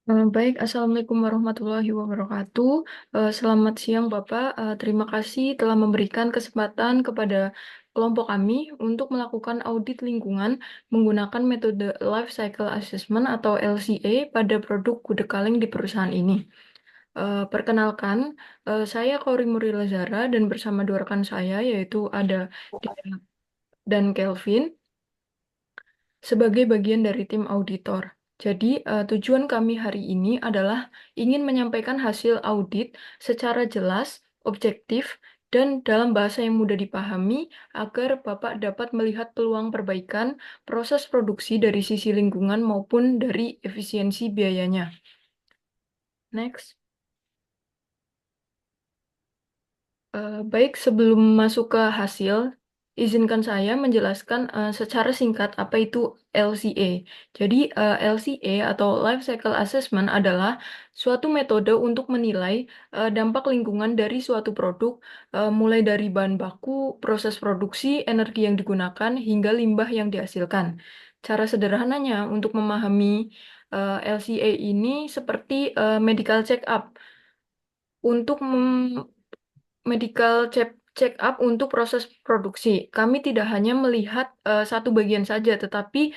Baik, Assalamualaikum warahmatullahi wabarakatuh. Selamat siang, Bapak. Terima kasih telah memberikan kesempatan kepada kelompok kami untuk melakukan audit lingkungan menggunakan metode Life Cycle Assessment atau LCA pada produk gudeg kaleng di perusahaan ini. Perkenalkan, saya Kauri Murila Zara dan bersama dua rekan saya yaitu ada Dea dan Kelvin sebagai bagian dari tim auditor. Jadi, tujuan kami hari ini adalah ingin menyampaikan hasil audit secara jelas, objektif, dan dalam bahasa yang mudah dipahami agar Bapak dapat melihat peluang perbaikan proses produksi dari sisi lingkungan maupun dari efisiensi biayanya. Next. Baik, sebelum masuk ke hasil, izinkan saya menjelaskan secara singkat apa itu LCA. Jadi, LCA atau Life Cycle Assessment adalah suatu metode untuk menilai dampak lingkungan dari suatu produk, mulai dari bahan baku, proses produksi, energi yang digunakan, hingga limbah yang dihasilkan. Cara sederhananya untuk memahami LCA ini seperti medical check-up. Untuk medical check up untuk proses produksi. Kami tidak hanya melihat satu bagian saja, tetapi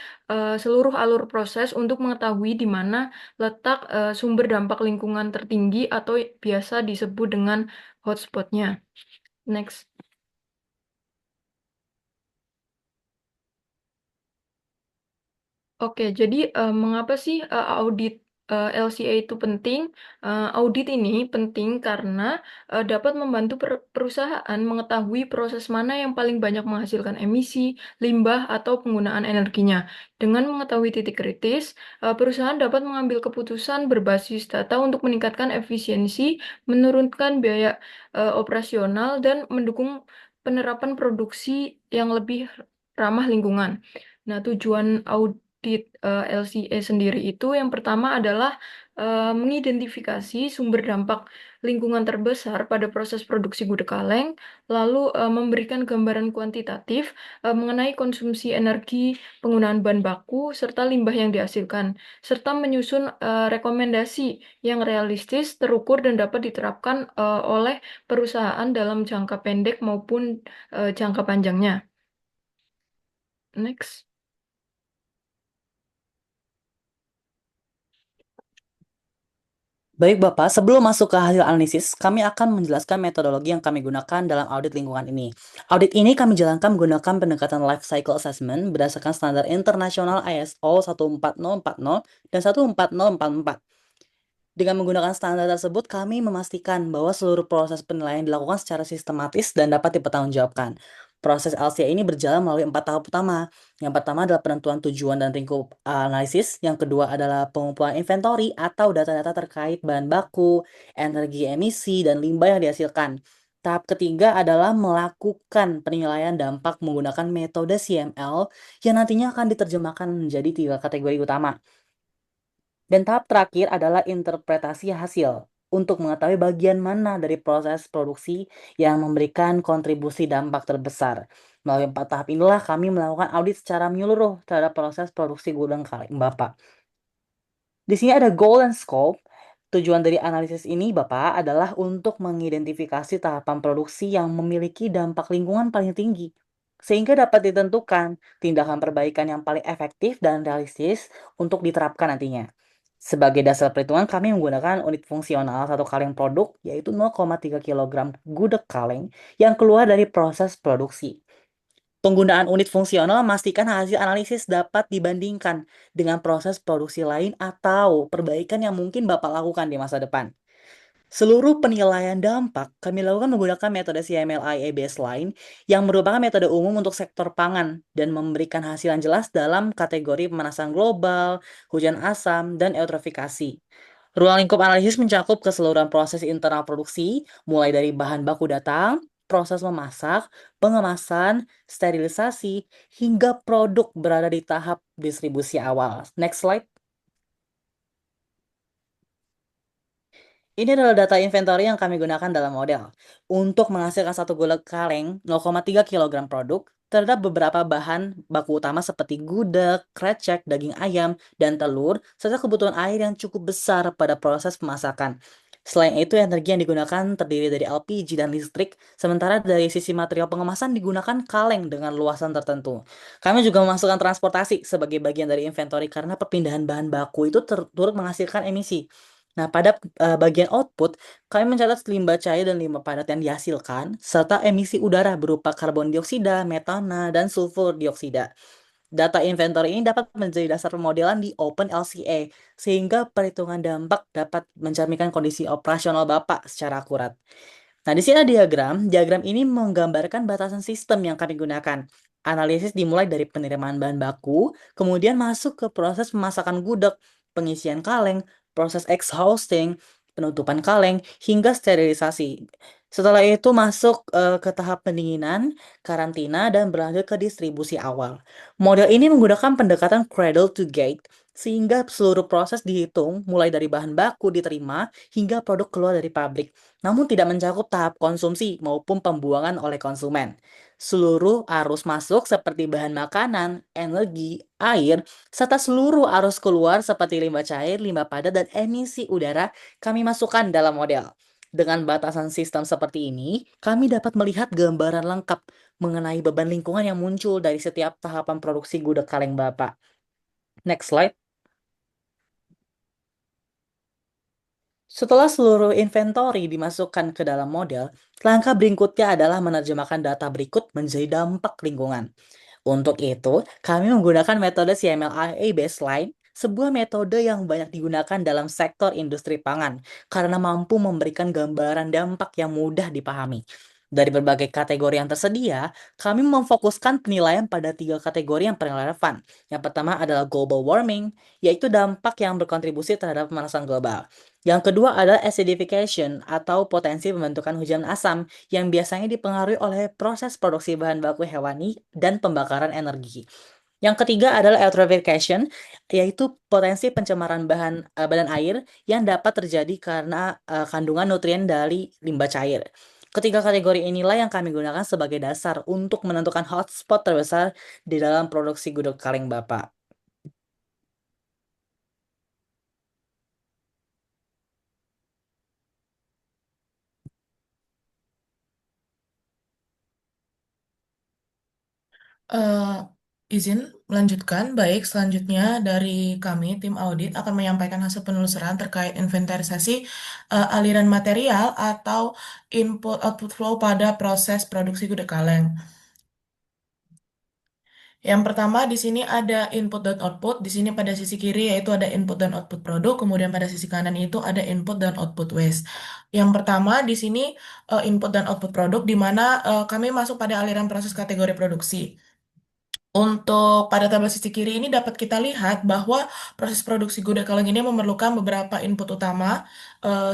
seluruh alur proses untuk mengetahui di mana letak sumber dampak lingkungan tertinggi atau biasa disebut dengan hotspotnya. Next. Oke, jadi mengapa sih audit LCA itu penting? Audit ini penting karena dapat membantu perusahaan mengetahui proses mana yang paling banyak menghasilkan emisi, limbah, atau penggunaan energinya. Dengan mengetahui titik kritis, perusahaan dapat mengambil keputusan berbasis data untuk meningkatkan efisiensi, menurunkan biaya operasional, dan mendukung penerapan produksi yang lebih ramah lingkungan. Nah, tujuan audit LCA sendiri itu yang pertama adalah mengidentifikasi sumber dampak lingkungan terbesar pada proses produksi gudeg kaleng, lalu memberikan gambaran kuantitatif mengenai konsumsi energi, penggunaan bahan baku, serta limbah yang dihasilkan, serta menyusun rekomendasi yang realistis, terukur, dan dapat diterapkan oleh perusahaan dalam jangka pendek maupun jangka panjangnya. Next. Baik Bapak, sebelum masuk ke hasil analisis, kami akan menjelaskan metodologi yang kami gunakan dalam audit lingkungan ini. Audit ini kami jalankan menggunakan pendekatan Life Cycle Assessment berdasarkan standar internasional ISO 14040 dan 14044. Dengan menggunakan standar tersebut, kami memastikan bahwa seluruh proses penilaian dilakukan secara sistematis dan dapat dipertanggungjawabkan. Proses LCA ini berjalan melalui 4 tahap utama. Yang pertama adalah penentuan tujuan dan lingkup analisis. Yang kedua adalah pengumpulan inventory atau data-data terkait bahan baku, energi emisi, dan limbah yang dihasilkan. Tahap ketiga adalah melakukan penilaian dampak menggunakan metode CML yang nantinya akan diterjemahkan menjadi 3 kategori utama. Dan tahap terakhir adalah interpretasi hasil untuk mengetahui bagian mana dari proses produksi yang memberikan kontribusi dampak terbesar. Melalui 4 tahap inilah kami melakukan audit secara menyeluruh terhadap proses produksi gudang kaleng Bapak. Di sini ada goal dan scope. Tujuan dari analisis ini Bapak adalah untuk mengidentifikasi tahapan produksi yang memiliki dampak lingkungan paling tinggi. Sehingga dapat ditentukan tindakan perbaikan yang paling efektif dan realistis untuk diterapkan nantinya. Sebagai dasar perhitungan, kami menggunakan unit fungsional satu kaleng produk, yaitu 0,3 kg gudeg kaleng yang keluar dari proses produksi. Penggunaan unit fungsional memastikan hasil analisis dapat dibandingkan dengan proses produksi lain atau perbaikan yang mungkin Bapak lakukan di masa depan. Seluruh penilaian dampak kami lakukan menggunakan metode CMLIA baseline yang merupakan metode umum untuk sektor pangan dan memberikan hasil yang jelas dalam kategori pemanasan global, hujan asam, dan eutrofikasi. Ruang lingkup analisis mencakup keseluruhan proses internal produksi, mulai dari bahan baku datang, proses memasak, pengemasan, sterilisasi, hingga produk berada di tahap distribusi awal. Next slide. Ini adalah data inventory yang kami gunakan dalam model. Untuk menghasilkan satu gulai kaleng 0,3 kg produk, terhadap beberapa bahan baku utama seperti gudeg, krecek, daging ayam, dan telur, serta kebutuhan air yang cukup besar pada proses pemasakan. Selain itu, energi yang digunakan terdiri dari LPG dan listrik, sementara dari sisi material pengemasan digunakan kaleng dengan luasan tertentu. Kami juga memasukkan transportasi sebagai bagian dari inventory karena perpindahan bahan baku itu turut menghasilkan emisi. Nah, pada bagian output, kami mencatat limbah cair dan limbah padat yang dihasilkan, serta emisi udara berupa karbon dioksida, metana, dan sulfur dioksida. Data inventory ini dapat menjadi dasar pemodelan di OpenLCA, sehingga perhitungan dampak dapat mencerminkan kondisi operasional Bapak secara akurat. Nah, di sini ada diagram. Diagram ini menggambarkan batasan sistem yang kami gunakan. Analisis dimulai dari penerimaan bahan baku, kemudian masuk ke proses pemasakan gudeg, pengisian kaleng, proses exhausting, penutupan kaleng, hingga sterilisasi. Setelah itu masuk ke tahap pendinginan, karantina, dan berlanjut ke distribusi awal. Model ini menggunakan pendekatan cradle to gate, sehingga seluruh proses dihitung mulai dari bahan baku diterima hingga produk keluar dari pabrik, namun tidak mencakup tahap konsumsi maupun pembuangan oleh konsumen. Seluruh arus masuk seperti bahan makanan, energi, air, serta seluruh arus keluar seperti limbah cair, limbah padat, dan emisi udara kami masukkan dalam model. Dengan batasan sistem seperti ini, kami dapat melihat gambaran lengkap mengenai beban lingkungan yang muncul dari setiap tahapan produksi gudeg kaleng Bapak. Next slide. Setelah seluruh inventory dimasukkan ke dalam model, langkah berikutnya adalah menerjemahkan data berikut menjadi dampak lingkungan. Untuk itu, kami menggunakan metode CMLIA baseline, sebuah metode yang banyak digunakan dalam sektor industri pangan karena mampu memberikan gambaran dampak yang mudah dipahami. Dari berbagai kategori yang tersedia, kami memfokuskan penilaian pada tiga kategori yang paling relevan. Yang pertama adalah global warming, yaitu dampak yang berkontribusi terhadap pemanasan global. Yang kedua adalah acidification atau potensi pembentukan hujan asam yang biasanya dipengaruhi oleh proses produksi bahan baku hewani dan pembakaran energi. Yang ketiga adalah eutrophication, yaitu potensi pencemaran badan air yang dapat terjadi karena kandungan nutrien dari limbah cair. Ketiga kategori inilah yang kami gunakan sebagai dasar untuk menentukan hotspot terbesar di dalam produksi gudeg kaleng Bapak. Eh, izin melanjutkan. Baik, selanjutnya dari kami, tim audit akan menyampaikan hasil penelusuran terkait inventarisasi aliran material atau input-output flow pada proses produksi gudeg kaleng. Yang pertama di sini ada input dan output. Di sini pada sisi kiri yaitu ada input dan output produk. Kemudian pada sisi kanan itu ada input dan output waste. Yang pertama di sini input dan output produk, di mana kami masuk pada aliran proses kategori produksi. Untuk pada tabel sisi kiri ini dapat kita lihat bahwa proses produksi gudeg kaleng ini memerlukan beberapa input utama,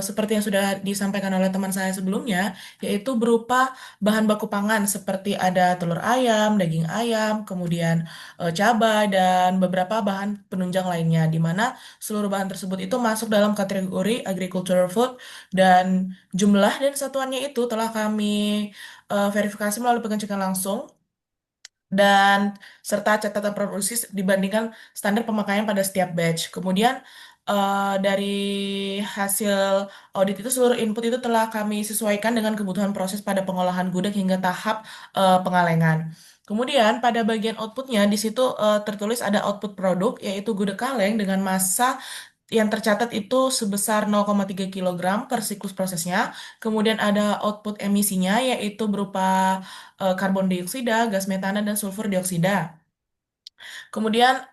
seperti yang sudah disampaikan oleh teman saya sebelumnya, yaitu berupa bahan baku pangan seperti ada telur ayam, daging ayam, kemudian cabai, dan beberapa bahan penunjang lainnya, di mana seluruh bahan tersebut itu masuk dalam kategori agricultural food, dan jumlah dan satuannya itu telah kami verifikasi melalui pengecekan langsung dan serta catatan produksi dibandingkan standar pemakaian pada setiap batch. Kemudian dari hasil audit itu seluruh input itu telah kami sesuaikan dengan kebutuhan proses pada pengolahan gudeg hingga tahap pengalengan. Kemudian pada bagian outputnya di situ tertulis ada output produk yaitu gudeg kaleng dengan massa yang tercatat itu sebesar 0,3 kilogram per siklus prosesnya. Kemudian ada output emisinya yaitu berupa karbon dioksida, gas metana, dan sulfur dioksida. Kemudian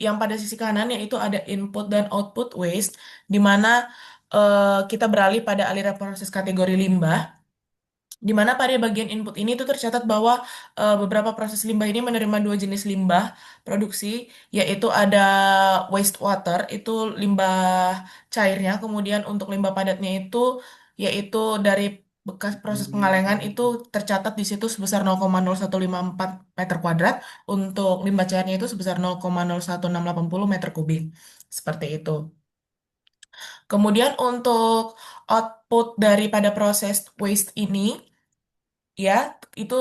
yang pada sisi kanan yaitu ada input dan output waste, di mana kita beralih pada aliran proses kategori limbah. Di mana pada bagian input ini itu tercatat bahwa beberapa proses limbah ini menerima dua jenis limbah produksi, yaitu ada wastewater, itu limbah cairnya, kemudian untuk limbah padatnya itu, yaitu dari bekas proses pengalengan itu tercatat di situ sebesar 0,0154 meter kuadrat, untuk limbah cairnya itu sebesar 0,01680 meter kubik. Seperti itu. Kemudian untuk output daripada proses waste ini, Ya, itu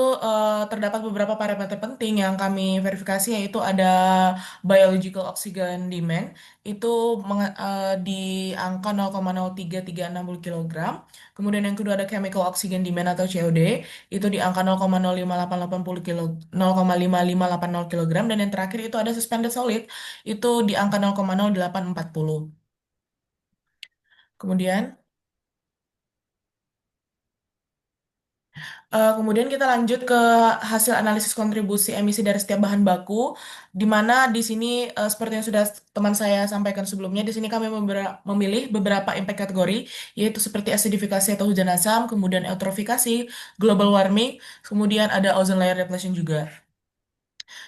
terdapat beberapa parameter penting yang kami verifikasi, yaitu ada biological oxygen demand itu di angka 0,03360 kilogram. Kemudian yang kedua ada chemical oxygen demand atau COD itu di angka 0,05880 kilo 0,5580 kilogram, dan yang terakhir itu ada suspended solid itu di angka 0,0840. Kemudian kemudian kita lanjut ke hasil analisis kontribusi emisi dari setiap bahan baku, di mana di sini seperti yang sudah teman saya sampaikan sebelumnya, di sini kami memilih beberapa impact kategori, yaitu seperti acidifikasi atau hujan asam, kemudian eutrofikasi, global warming, kemudian ada ozone layer depletion juga.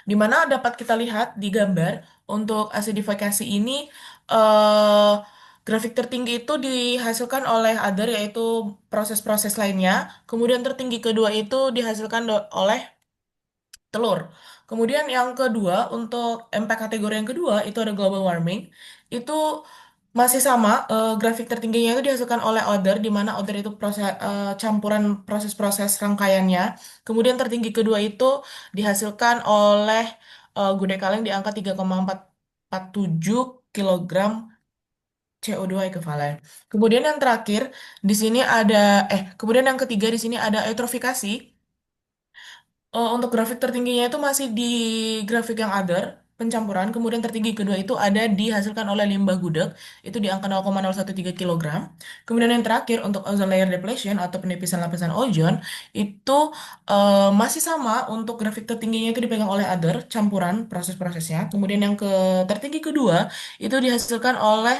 Di mana dapat kita lihat di gambar untuk acidifikasi ini eh, grafik tertinggi itu dihasilkan oleh other, yaitu proses-proses lainnya. Kemudian tertinggi kedua itu dihasilkan oleh telur. Kemudian yang kedua untuk impact kategori yang kedua itu ada global warming. Itu masih sama, grafik tertingginya itu dihasilkan oleh other, di mana other itu campuran proses-proses rangkaiannya. Kemudian tertinggi kedua itu dihasilkan oleh gudeg kaleng di angka 3,447 kilogram CO2 ekivalen. Kemudian yang terakhir di sini ada kemudian yang ketiga di sini ada eutrofikasi. Untuk grafik tertingginya itu masih di grafik yang other, pencampuran. Kemudian tertinggi kedua itu ada dihasilkan oleh limbah gudeg, itu di angka 0,013 kilogram. Kemudian yang terakhir untuk ozone layer depletion atau penipisan lapisan ozon, itu masih sama, untuk grafik tertingginya itu dipegang oleh other, campuran proses-prosesnya. Kemudian yang tertinggi kedua itu dihasilkan oleh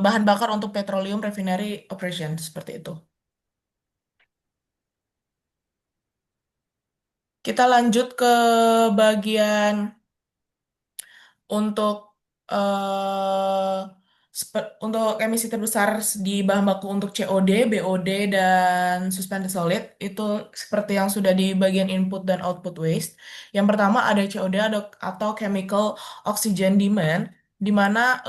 bahan bakar untuk petroleum refinery operation, seperti itu. Kita lanjut ke bagian untuk untuk emisi terbesar di bahan baku untuk COD, BOD, dan suspended solid itu seperti yang sudah di bagian input dan output waste. Yang pertama ada COD atau chemical oxygen demand, di mana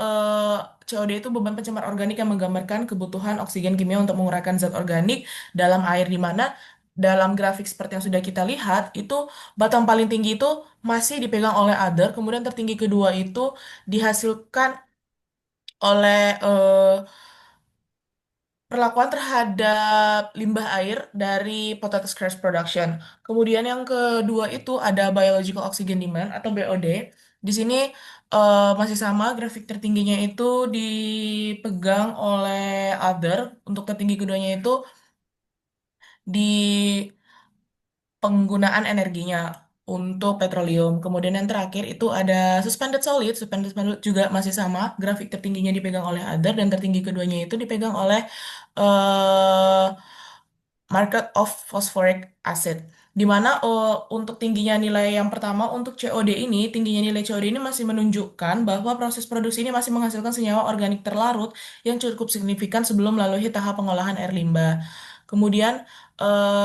COD itu beban pencemar organik yang menggambarkan kebutuhan oksigen kimia untuk menguraikan zat organik dalam air, di mana dalam grafik seperti yang sudah kita lihat itu batang paling tinggi itu masih dipegang oleh other, kemudian tertinggi kedua itu dihasilkan oleh perlakuan terhadap limbah air dari potato scraps production. Kemudian yang kedua itu ada biological oxygen demand atau BOD. Di sini masih sama, grafik tertingginya itu dipegang oleh other, untuk tertinggi keduanya itu di penggunaan energinya untuk petroleum. Kemudian yang terakhir itu ada suspended solid. Suspended solid juga masih sama, grafik tertingginya dipegang oleh other dan tertinggi keduanya itu dipegang oleh eh, market of phosphoric acid. Di mana untuk tingginya nilai yang pertama untuk COD ini, tingginya nilai COD ini masih menunjukkan bahwa proses produksi ini masih menghasilkan senyawa organik terlarut yang cukup signifikan sebelum melalui tahap pengolahan air limbah. Kemudian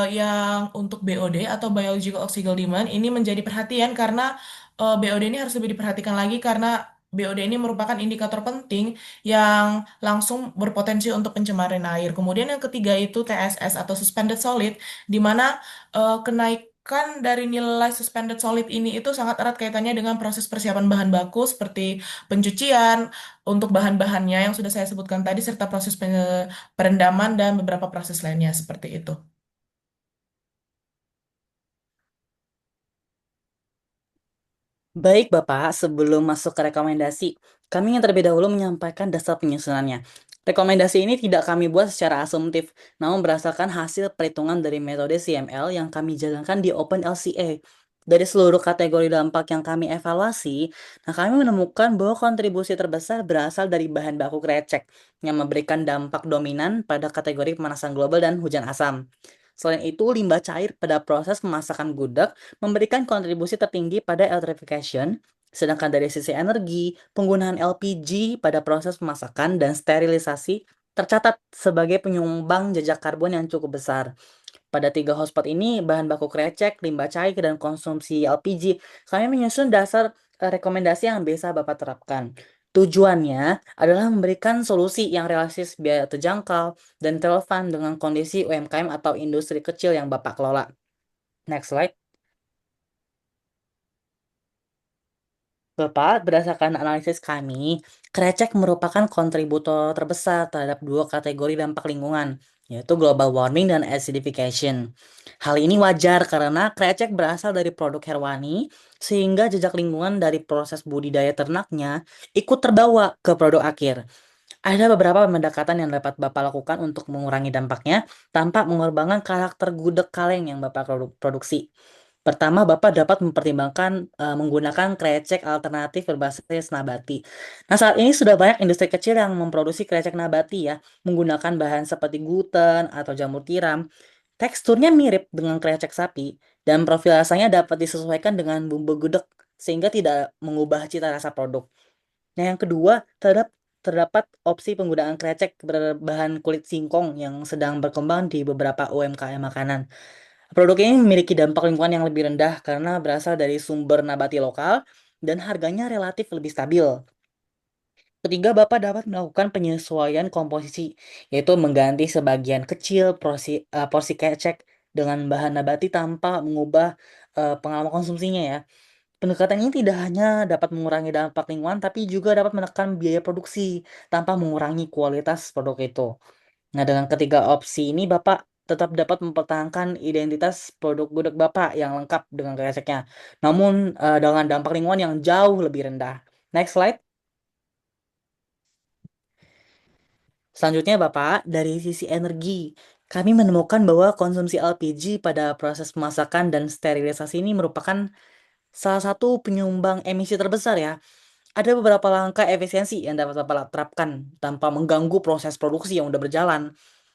yang untuk BOD atau biological oxygen demand ini menjadi perhatian karena BOD ini harus lebih diperhatikan lagi, karena BOD ini merupakan indikator penting yang langsung berpotensi untuk pencemaran air. Kemudian yang ketiga itu TSS atau suspended solid, di mana kenaikan dari nilai suspended solid ini itu sangat erat kaitannya dengan proses persiapan bahan baku seperti pencucian untuk bahan-bahannya yang sudah saya sebutkan tadi, serta proses perendaman dan beberapa proses lainnya seperti itu. Baik, Bapak, sebelum masuk ke rekomendasi, kami ingin terlebih dahulu menyampaikan dasar penyusunannya. Rekomendasi ini tidak kami buat secara asumtif, namun berdasarkan hasil perhitungan dari metode CML yang kami jalankan di OpenLCA. Dari seluruh kategori dampak yang kami evaluasi, nah kami menemukan bahwa kontribusi terbesar berasal dari bahan baku krecek yang memberikan dampak dominan pada kategori pemanasan global dan hujan asam. Selain itu, limbah cair pada proses pemasakan gudeg memberikan kontribusi tertinggi pada electrification, sedangkan dari sisi energi, penggunaan LPG pada proses pemasakan dan sterilisasi tercatat sebagai penyumbang jejak karbon yang cukup besar. Pada tiga hotspot ini, bahan baku krecek, limbah cair, dan konsumsi LPG, kami menyusun dasar rekomendasi yang bisa Bapak terapkan. Tujuannya adalah memberikan solusi yang realistis, biaya terjangkau, dan relevan dengan kondisi UMKM atau industri kecil yang Bapak kelola. Next slide. Bapak, berdasarkan analisis kami, krecek merupakan kontributor terbesar terhadap dua kategori dampak lingkungan, yaitu global warming dan acidification. Hal ini wajar karena krecek berasal dari produk hewani, sehingga jejak lingkungan dari proses budidaya ternaknya ikut terbawa ke produk akhir. Ada beberapa pendekatan yang dapat Bapak lakukan untuk mengurangi dampaknya tanpa mengorbankan karakter gudeg kaleng yang Bapak produksi. Pertama, Bapak dapat mempertimbangkan menggunakan krecek alternatif berbasis nabati. Nah, saat ini sudah banyak industri kecil yang memproduksi krecek nabati ya, menggunakan bahan seperti gluten atau jamur tiram. Teksturnya mirip dengan krecek sapi dan profil rasanya dapat disesuaikan dengan bumbu gudeg sehingga tidak mengubah cita rasa produk. Nah, yang kedua, terdapat opsi penggunaan krecek berbahan kulit singkong yang sedang berkembang di beberapa UMKM makanan. Produk ini memiliki dampak lingkungan yang lebih rendah karena berasal dari sumber nabati lokal dan harganya relatif lebih stabil. Ketiga, Bapak dapat melakukan penyesuaian komposisi, yaitu mengganti sebagian kecil porsi krecek dengan bahan nabati tanpa mengubah pengalaman konsumsinya ya. Pendekatan ini tidak hanya dapat mengurangi dampak lingkungan, tapi juga dapat menekan biaya produksi tanpa mengurangi kualitas produk itu. Nah, dengan ketiga opsi ini, Bapak tetap dapat mempertahankan identitas produk gudeg Bapak yang lengkap dengan kreseknya, namun dengan dampak lingkungan yang jauh lebih rendah. Next slide. Selanjutnya, Bapak, dari sisi energi, kami menemukan bahwa konsumsi LPG pada proses pemasakan dan sterilisasi ini merupakan salah satu penyumbang emisi terbesar ya. Ada beberapa langkah efisiensi yang dapat Bapak terapkan tanpa mengganggu proses produksi yang udah berjalan.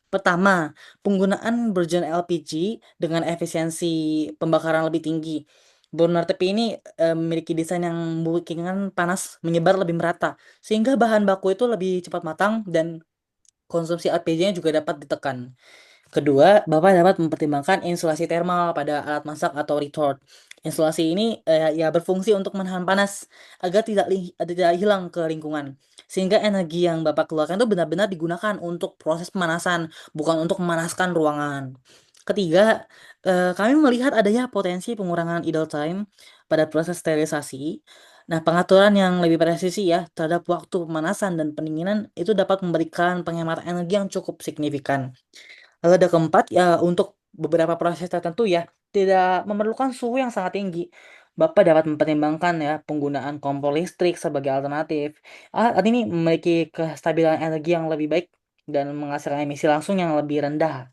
Pertama, penggunaan burner LPG dengan efisiensi pembakaran lebih tinggi. Burner TP ini memiliki desain yang memungkinkan panas menyebar lebih merata, sehingga bahan baku itu lebih cepat matang dan konsumsi LPG-nya juga dapat ditekan. Kedua, Bapak dapat mempertimbangkan insulasi thermal pada alat masak atau retort. Insulasi ini ya berfungsi untuk menahan panas agar tidak hilang ke lingkungan. Sehingga energi yang Bapak keluarkan itu benar-benar digunakan untuk proses pemanasan, bukan untuk memanaskan ruangan. Ketiga, kami melihat adanya potensi pengurangan idle time pada proses sterilisasi. Nah, pengaturan yang lebih presisi ya terhadap waktu pemanasan dan pendinginan itu dapat memberikan penghematan energi yang cukup signifikan. Lalu ada keempat, ya untuk beberapa proses tertentu ya, tidak memerlukan suhu yang sangat tinggi. Bapak dapat mempertimbangkan ya penggunaan kompor listrik sebagai alternatif. Alat ini memiliki kestabilan energi yang lebih baik dan menghasilkan emisi langsung yang lebih rendah.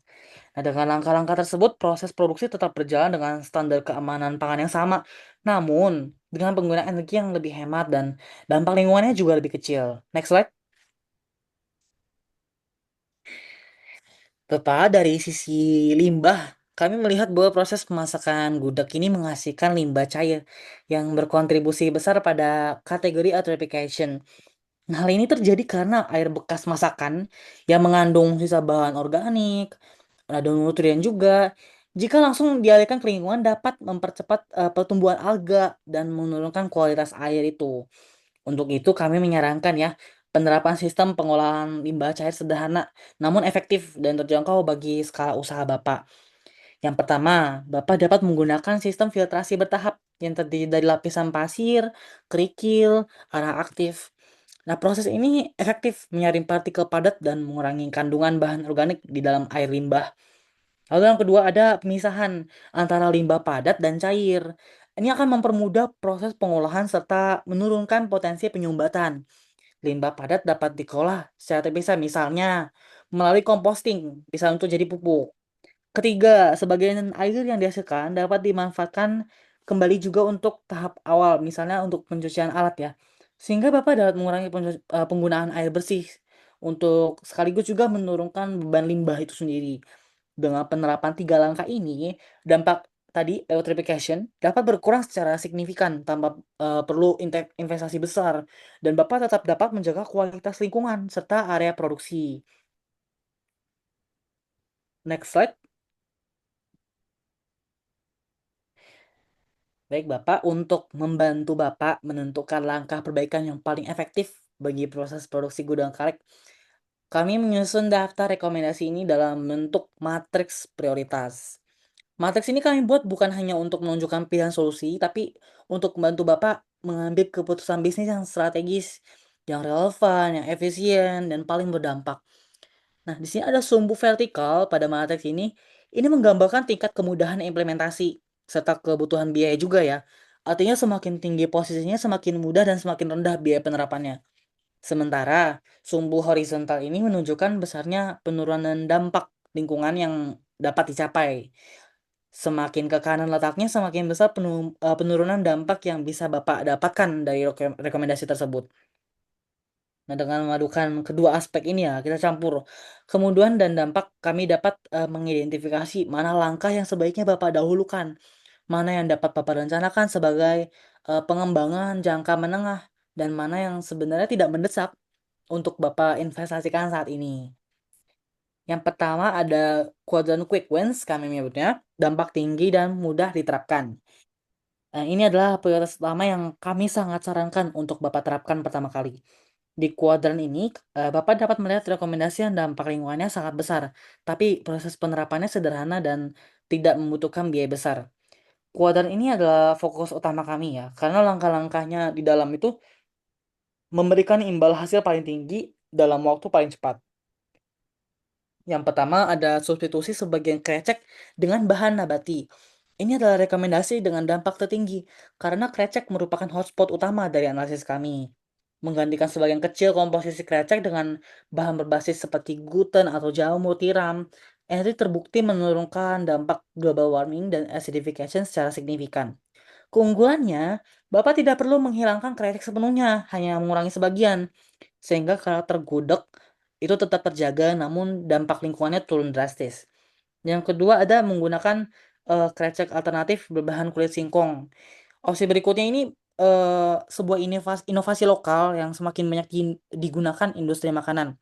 Nah, dengan langkah-langkah tersebut, proses produksi tetap berjalan dengan standar keamanan pangan yang sama, namun dengan penggunaan energi yang lebih hemat dan dampak lingkungannya juga lebih kecil. Next slide. Bapak, dari sisi limbah, kami melihat bahwa proses pemasakan gudeg ini menghasilkan limbah cair yang berkontribusi besar pada kategori eutrophication. Nah, hal ini terjadi karena air bekas masakan yang mengandung sisa bahan organik, ada nutrien juga. Jika langsung dialirkan ke lingkungan dapat mempercepat pertumbuhan alga dan menurunkan kualitas air itu. Untuk itu kami menyarankan ya, penerapan sistem pengolahan limbah cair sederhana, namun efektif dan terjangkau bagi skala usaha Bapak. Yang pertama, Bapak dapat menggunakan sistem filtrasi bertahap yang terdiri dari lapisan pasir, kerikil, arang aktif. Nah, proses ini efektif menyaring partikel padat dan mengurangi kandungan bahan organik di dalam air limbah. Lalu yang kedua ada pemisahan antara limbah padat dan cair. Ini akan mempermudah proses pengolahan serta menurunkan potensi penyumbatan. Limbah padat dapat dikelola secara terpisah, misalnya melalui composting, bisa untuk jadi pupuk. Ketiga, sebagian air yang dihasilkan dapat dimanfaatkan kembali juga untuk tahap awal, misalnya untuk pencucian alat ya. Sehingga Bapak dapat mengurangi penggunaan air bersih untuk sekaligus juga menurunkan beban limbah itu sendiri. Dengan penerapan tiga langkah ini, dampak tadi eutrophication dapat berkurang secara signifikan tanpa perlu investasi besar dan Bapak tetap dapat menjaga kualitas lingkungan serta area produksi. Next slide. Baik Bapak, untuk membantu Bapak menentukan langkah perbaikan yang paling efektif bagi proses produksi gudang karek, kami menyusun daftar rekomendasi ini dalam bentuk matriks prioritas. Matriks ini kami buat bukan hanya untuk menunjukkan pilihan solusi, tapi untuk membantu Bapak mengambil keputusan bisnis yang strategis, yang relevan, yang efisien, dan paling berdampak. Nah, di sini ada sumbu vertikal pada matriks ini. Ini menggambarkan tingkat kemudahan implementasi serta kebutuhan biaya juga ya. Artinya semakin tinggi posisinya, semakin mudah dan semakin rendah biaya penerapannya. Sementara sumbu horizontal ini menunjukkan besarnya penurunan dampak lingkungan yang dapat dicapai. Semakin ke kanan letaknya, semakin besar penurunan dampak yang bisa Bapak dapatkan dari rekomendasi tersebut. Nah, dengan memadukan kedua aspek ini ya, kita campur kemudahan dan dampak, kami dapat mengidentifikasi mana langkah yang sebaiknya Bapak dahulukan, mana yang dapat Bapak rencanakan sebagai pengembangan jangka menengah, dan mana yang sebenarnya tidak mendesak untuk Bapak investasikan saat ini. Yang pertama ada kuadran quick wins, kami menyebutnya, dampak tinggi dan mudah diterapkan. Ini adalah prioritas utama yang kami sangat sarankan untuk Bapak terapkan pertama kali. Di kuadran ini, Bapak dapat melihat rekomendasi yang dampak lingkungannya sangat besar, tapi proses penerapannya sederhana dan tidak membutuhkan biaya besar. Kuadran ini adalah fokus utama kami ya, karena langkah-langkahnya di dalam itu memberikan imbal hasil paling tinggi dalam waktu paling cepat. Yang pertama ada substitusi sebagian krecek dengan bahan nabati. Ini adalah rekomendasi dengan dampak tertinggi, karena krecek merupakan hotspot utama dari analisis kami. Menggantikan sebagian kecil komposisi krecek dengan bahan berbasis seperti gluten atau jamur tiram, ini terbukti menurunkan dampak global warming dan acidification secara signifikan. Keunggulannya, Bapak tidak perlu menghilangkan krecek sepenuhnya, hanya mengurangi sebagian, sehingga karakter gudeg itu tetap terjaga namun dampak lingkungannya turun drastis. Yang kedua ada menggunakan krecek alternatif berbahan kulit singkong. Opsi berikutnya ini sebuah inovasi lokal yang semakin banyak digunakan industri makanan.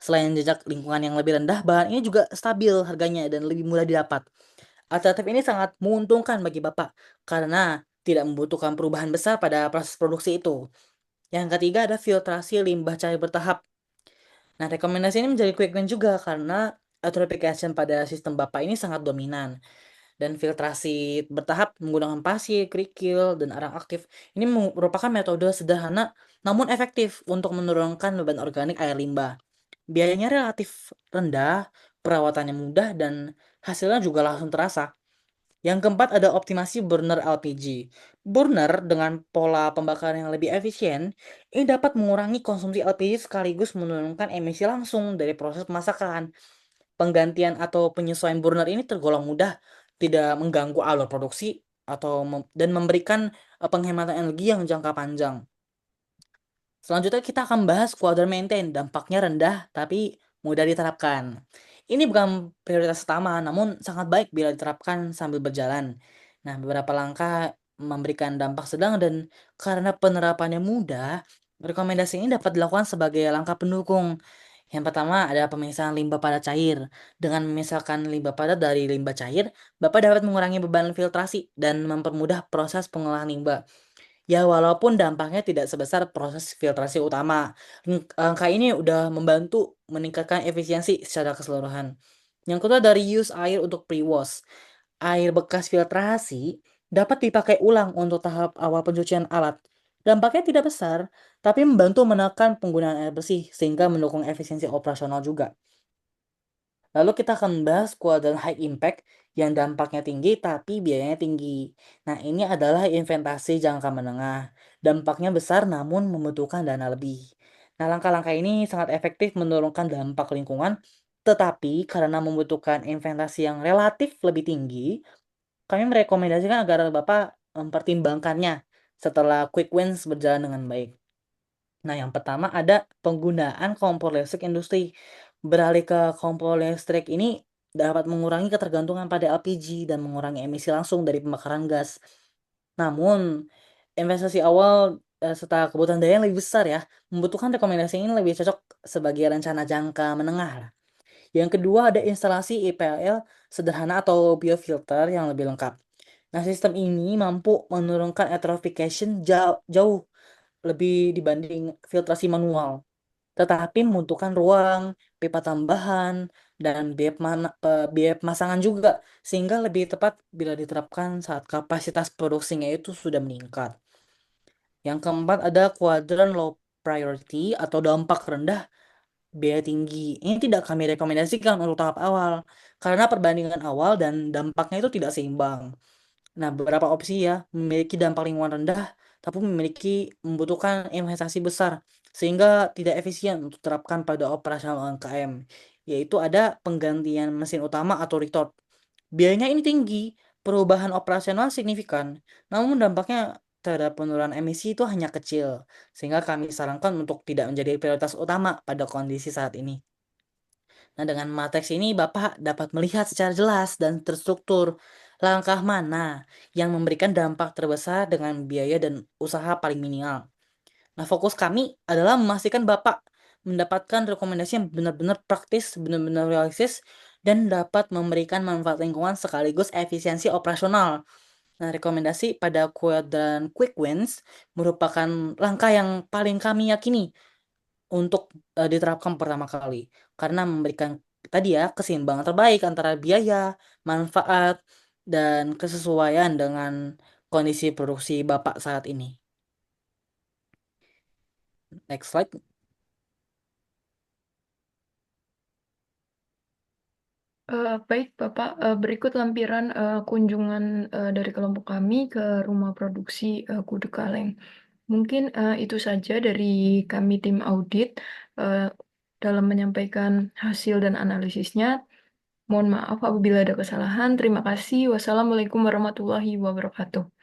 Selain jejak lingkungan yang lebih rendah, bahan ini juga stabil harganya dan lebih mudah didapat. Alternatif ini sangat menguntungkan bagi Bapak karena tidak membutuhkan perubahan besar pada proses produksi itu. Yang ketiga ada filtrasi limbah cair bertahap. Nah, rekomendasi ini menjadi quick win juga karena eutroffication pada sistem Bapak ini sangat dominan. Dan filtrasi bertahap menggunakan pasir, kerikil, dan arang aktif. Ini merupakan metode sederhana namun efektif untuk menurunkan beban organik air limbah. Biayanya relatif rendah, perawatannya mudah, dan hasilnya juga langsung terasa. Yang keempat ada optimasi burner LPG. Burner dengan pola pembakaran yang lebih efisien, ini dapat mengurangi konsumsi LPG sekaligus menurunkan emisi langsung dari proses pemasakan. Penggantian atau penyesuaian burner ini tergolong mudah, tidak mengganggu alur produksi atau dan memberikan penghematan energi yang jangka panjang. Selanjutnya kita akan bahas kuadran maintain, dampaknya rendah tapi mudah diterapkan. Ini bukan prioritas utama, namun sangat baik bila diterapkan sambil berjalan. Nah, beberapa langkah memberikan dampak sedang dan karena penerapannya mudah, rekomendasi ini dapat dilakukan sebagai langkah pendukung. Yang pertama ada pemisahan limbah padat cair. Dengan memisahkan limbah padat dari limbah cair, Bapak dapat mengurangi beban filtrasi dan mempermudah proses pengolahan limbah. Ya, walaupun dampaknya tidak sebesar proses filtrasi utama, angka ini udah membantu meningkatkan efisiensi secara keseluruhan. Yang kedua dari use air untuk pre-wash. Air bekas filtrasi dapat dipakai ulang untuk tahap awal pencucian alat. Dampaknya tidak besar, tapi membantu menekan penggunaan air bersih sehingga mendukung efisiensi operasional juga. Lalu kita akan membahas kuadran high impact yang dampaknya tinggi tapi biayanya tinggi. Nah, ini adalah investasi jangka menengah. Dampaknya besar namun membutuhkan dana lebih. Nah, langkah-langkah ini sangat efektif menurunkan dampak lingkungan, tetapi karena membutuhkan investasi yang relatif lebih tinggi, kami merekomendasikan agar Bapak mempertimbangkannya setelah quick wins berjalan dengan baik. Nah, yang pertama ada penggunaan kompor listrik industri. Beralih ke kompor listrik ini dapat mengurangi ketergantungan pada LPG dan mengurangi emisi langsung dari pembakaran gas. Namun, investasi awal serta kebutuhan daya yang lebih besar ya, membutuhkan rekomendasi ini lebih cocok sebagai rencana jangka menengah lah. Yang kedua ada instalasi IPL sederhana atau biofilter yang lebih lengkap. Nah, sistem ini mampu menurunkan eutrophication jauh lebih dibanding filtrasi manual, tetapi membutuhkan ruang, pipa tambahan, dan biaya pemasangan juga, sehingga lebih tepat bila diterapkan saat kapasitas produksinya itu sudah meningkat. Yang keempat ada kuadran low priority atau dampak rendah biaya tinggi. Ini tidak kami rekomendasikan untuk tahap awal, karena perbandingan awal dan dampaknya itu tidak seimbang. Nah, beberapa opsi ya memiliki dampak lingkungan rendah, tapi membutuhkan investasi besar, sehingga tidak efisien untuk diterapkan pada operasional UMKM, yaitu ada penggantian mesin utama atau retort. Biayanya ini tinggi, perubahan operasional signifikan, namun dampaknya terhadap penurunan emisi itu hanya kecil, sehingga kami sarankan untuk tidak menjadi prioritas utama pada kondisi saat ini. Nah, dengan matriks ini Bapak dapat melihat secara jelas dan terstruktur langkah mana yang memberikan dampak terbesar dengan biaya dan usaha paling minimal. Nah, fokus kami adalah memastikan Bapak mendapatkan rekomendasi yang benar-benar praktis, benar-benar realistis, dan dapat memberikan manfaat lingkungan sekaligus efisiensi operasional. Nah, rekomendasi pada kuadran Quick Wins merupakan langkah yang paling kami yakini untuk diterapkan pertama kali, karena memberikan tadi ya keseimbangan terbaik antara biaya, manfaat, dan kesesuaian dengan kondisi produksi Bapak saat ini. Next slide. Baik, Bapak. Berikut lampiran kunjungan dari kelompok kami ke rumah produksi Kudu Kaleng. Mungkin itu saja dari kami tim audit eh, dalam menyampaikan hasil dan analisisnya. Mohon maaf apabila ada kesalahan. Terima kasih. Wassalamualaikum warahmatullahi wabarakatuh.